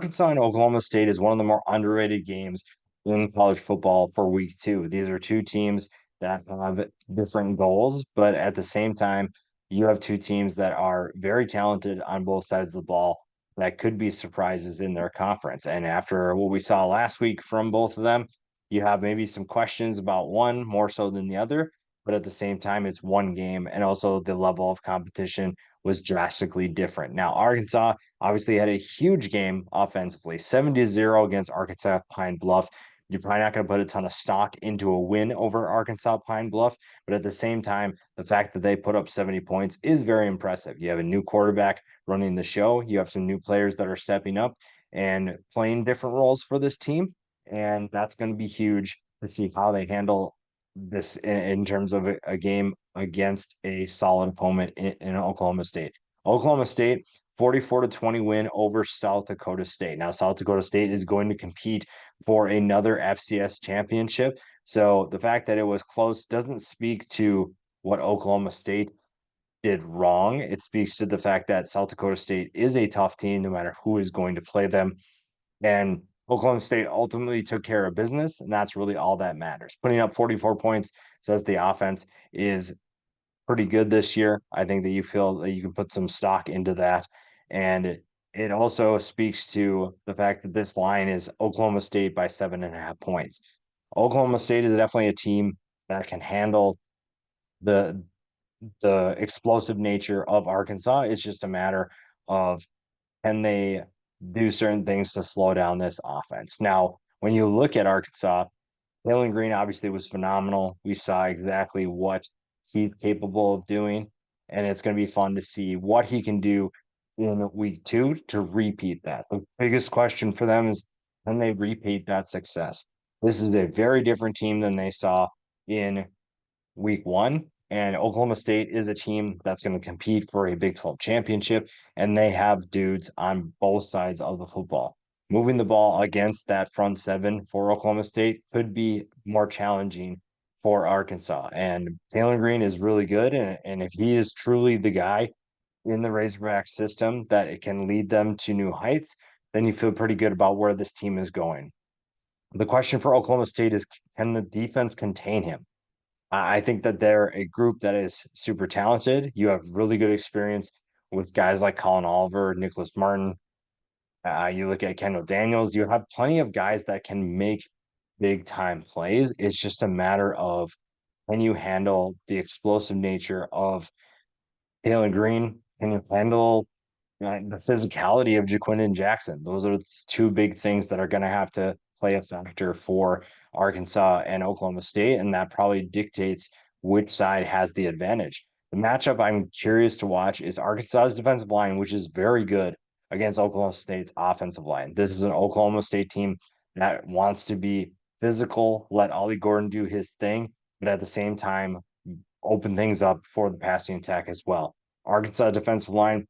Arkansas and Oklahoma State is one of the more underrated games in college football for week two. These are two teams that have different goals, but at the same time, you have two teams that are very talented on both sides of the ball that could be surprises in their conference. And after what we saw last week from both of them, you have maybe some questions about one more so than the other, but at the same time, it's one game, and also the level of competition was drastically different. Now, Arkansas obviously had a huge game offensively, 70-0 against Arkansas Pine Bluff. You're probably not going to put a ton of stock into a win over Arkansas Pine Bluff, but at the same time, the fact that they put up 70 points is very impressive. You have a new quarterback running the show, you have some new players that are stepping up and playing different roles for this team, and that's going to be huge to see how they handle this in terms of a game against a solid opponent in Oklahoma State. Oklahoma State 44-20 win over South Dakota State. Now, South Dakota State is going to compete for another FCS championship. So the fact that it was close doesn't speak to what Oklahoma State did wrong. It speaks to the fact that South Dakota State is a tough team, no matter who is going to play them. And Oklahoma State ultimately took care of business, and that's really all that matters. Putting up 44 points says the offense is pretty good this year. I think that you feel that you can put some stock into that. And it also speaks to the fact that this line is Oklahoma State by 7.5 points. Oklahoma State is definitely a team that can handle the the explosive nature of Arkansas. It's just a matter of can they do certain things to slow down this offense. Now, when you look at Arkansas, Jalen Green obviously was phenomenal. We saw exactly what he's capable of doing, and it's going to be fun to see what he can do in week two to repeat that. The biggest question for them is, can they repeat that success? This is a very different team than they saw in week one. And Oklahoma State is a team that's going to compete for a Big 12 championship, and they have dudes on both sides of the football. Moving the ball against that front seven for Oklahoma State could be more challenging for Arkansas. And Taylor Green is really good. And if he is truly the guy in the Razorback system that it can lead them to new heights, then you feel pretty good about where this team is going. The question for Oklahoma State is, can the defense contain him? I think that they're a group that is super talented. You have really good experience with guys like Colin Oliver, Nicholas Martin. You look at Kendall Daniels. You have plenty of guys that can make big time plays. It's just a matter of, can you handle the explosive nature of Taylor Green? Can you handle the physicality of Jaquindon Jackson? Those are the two big things that are going to have to play a factor for Arkansas and Oklahoma State, and that probably dictates which side has the advantage. The matchup I'm curious to watch is Arkansas's defensive line, which is very good against Oklahoma State's offensive line. This is an Oklahoma State team that wants to be physical, let Ollie Gordon do his thing, but at the same time, open things up for the passing attack as well. Arkansas defensive line,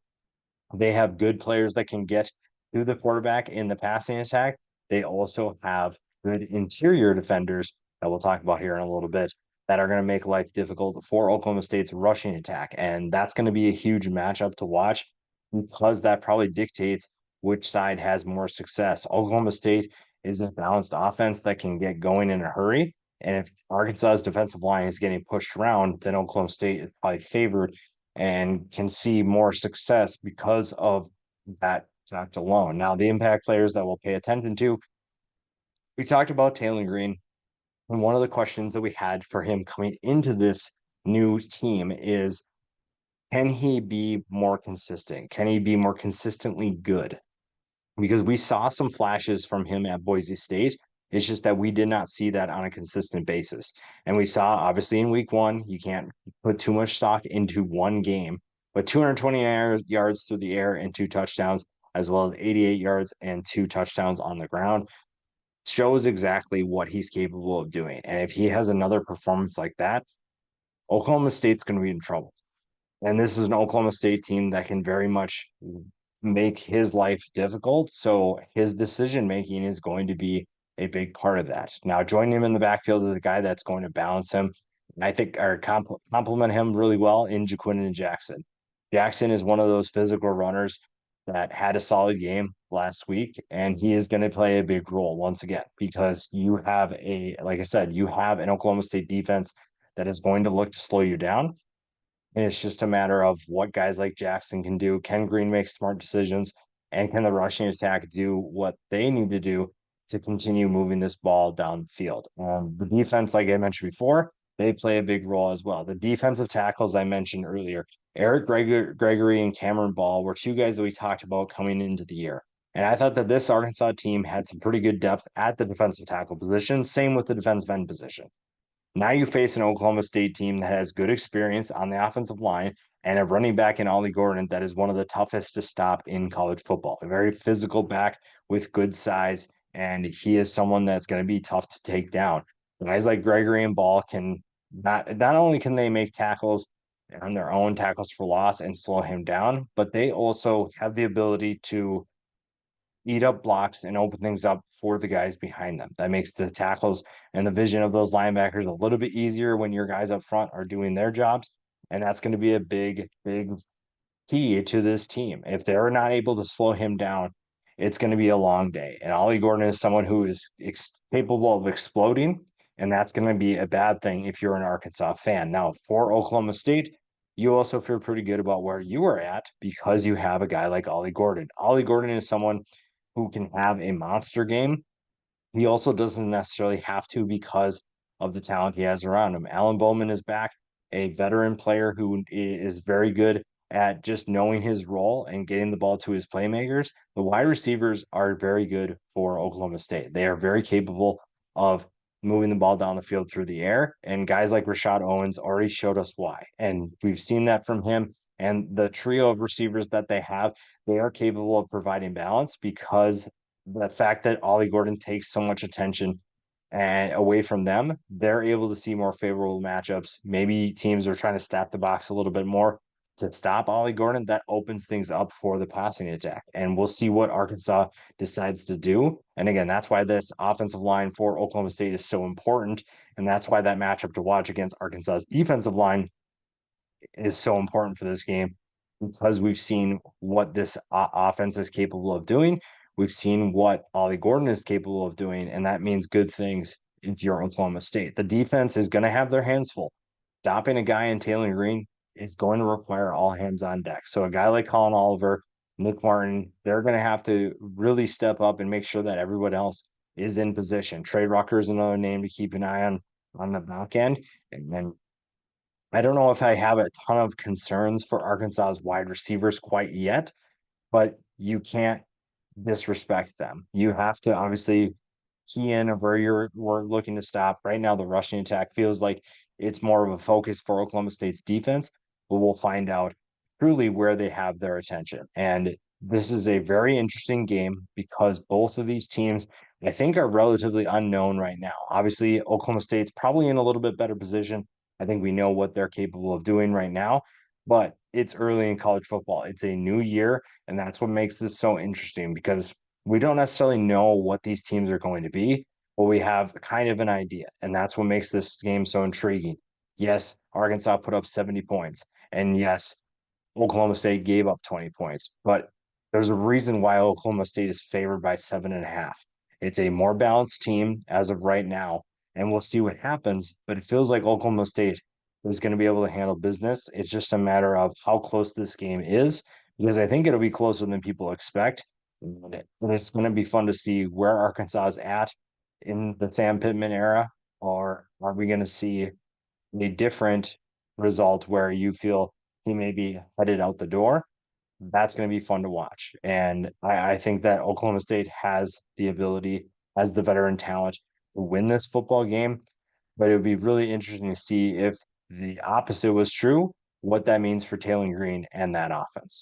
they have good players that can get to the quarterback in the passing attack. They also have good interior defenders that we'll talk about here in a little bit that are going to make life difficult for Oklahoma State's rushing attack. And that's going to be a huge matchup to watch because that probably dictates which side has more success. Oklahoma State is a balanced offense that can get going in a hurry. And if Arkansas's defensive line is getting pushed around, then Oklahoma State is probably favored and can see more success because of that fact alone. Now, the impact players that we'll pay attention to, we talked about Taylor Green, and one of the questions that we had for him coming into this new team is, can he be more consistent? Can he be more consistently good? Because we saw some flashes from him at Boise State. It's just that we did not see that on a consistent basis. And we saw, obviously, in week one, you can't put too much stock into one game, but 220 yards through the air and two touchdowns, as well as 88 yards and two touchdowns on the ground, shows exactly what he's capable of doing. And if he has another performance like that, Oklahoma State's going to be in trouble. And this is an Oklahoma State team that can very much make his life difficult. So his decision making is going to be a big part of that. Now, joining him in the backfield is a guy that's going to balance him. I think or complement him really well in Jaquindon Jackson. Jackson is one of those physical runners that had a solid game last week, and he is going to play a big role once again because you have like I said, you have an Oklahoma State defense that is going to look to slow you down. And it's just a matter of what guys like Jackson can do. Can Green make smart decisions? And can the rushing attack do what they need to do to continue moving this ball down the field? The defense, like I mentioned before, they play a big role as well. The defensive tackles I mentioned earlier, Eric Gregory and Cameron Ball were two guys that we talked about coming into the year. And I thought that this Arkansas team had some pretty good depth at the defensive tackle position. Same with the defensive end position. Now you face an Oklahoma State team that has good experience on the offensive line and a running back in Ollie Gordon that is one of the toughest to stop in college football. A very physical back with good size, and he is someone that's going to be tough to take down. Guys like Gregory and Ball can not only can they make tackles on their own, tackles for loss, and slow him down, but they also have the ability to eat up blocks and open things up for the guys behind them. That makes the tackles and the vision of those linebackers a little bit easier when your guys up front are doing their jobs. And that's going to be a big key to this team. If they're not able to slow him down, it's going to be a long day. And Ollie Gordon is someone who is capable of exploding, and that's going to be a bad thing if you're an Arkansas fan. Now, for Oklahoma State, you also feel pretty good about where you are at because you have a guy like Ollie Gordon. Ollie Gordon is someone who can have a monster game. He also doesn't necessarily have to because of the talent he has around him. Alan Bowman is back, a veteran player who is very good at just knowing his role and getting the ball to his playmakers. The wide receivers are very good for Oklahoma State. They are very capable of moving the ball down the field through the air. And guys like Rashad Owens already showed us why. And we've seen that from him. And the trio of receivers that they are capable of providing balance because the fact that Ollie Gordon takes so much attention and away from them, they're able to see more favorable matchups. Maybe teams are trying to stack the box a little bit more to stop Ollie Gordon. That opens things up for the passing attack. And we'll see what Arkansas decides to do. And again, that's why this offensive line for Oklahoma State is so important. And that's why that matchup to watch against Arkansas's defensive line is so important for this game because we've seen what this offense is capable of doing. We've seen what Ollie Gordon is capable of doing, and that means good things if you're Oklahoma State. The defense is going to have their hands full. Stopping a guy in Taylor Green is going to require all hands on deck. So a guy like Colin Oliver, Nick Martin, they're going to have to really step up and make sure that everyone else is in position. Trey Rucker is another name to keep an eye on the back end. And then I don't know if I have a ton of concerns for Arkansas's wide receivers quite yet, but you can't disrespect them. You have to obviously key in of where we're looking to stop. Right now, the rushing attack feels like it's more of a focus for Oklahoma State's defense, but we'll find out truly where they have their attention. And this is a very interesting game because both of these teams, I think, are relatively unknown right now. Obviously, Oklahoma State's probably in a little bit better position. I think we know what they're capable of doing right now, but it's early in college football. It's a new year, and that's what makes this so interesting because we don't necessarily know what these teams are going to be, but we have kind of an idea. And that's what makes this game so intriguing. Yes, Arkansas put up 70 points. And yes, Oklahoma State gave up 20 points. But there's a reason why Oklahoma State is favored by 7.5. It's a more balanced team as of right now. And we'll see what happens. But it feels like Oklahoma State is going to be able to handle business. It's just a matter of how close this game is, because I think it'll be closer than people expect. And it's going to be fun to see where Arkansas is at in the Sam Pittman era, or are we going to see a different result where you feel he may be headed out the door? That's going to be fun to watch. And I think that Oklahoma State has the ability, has the veteran talent to win this football game. But it would be really interesting to see if the opposite was true, what that means for Taylor Green and that offense.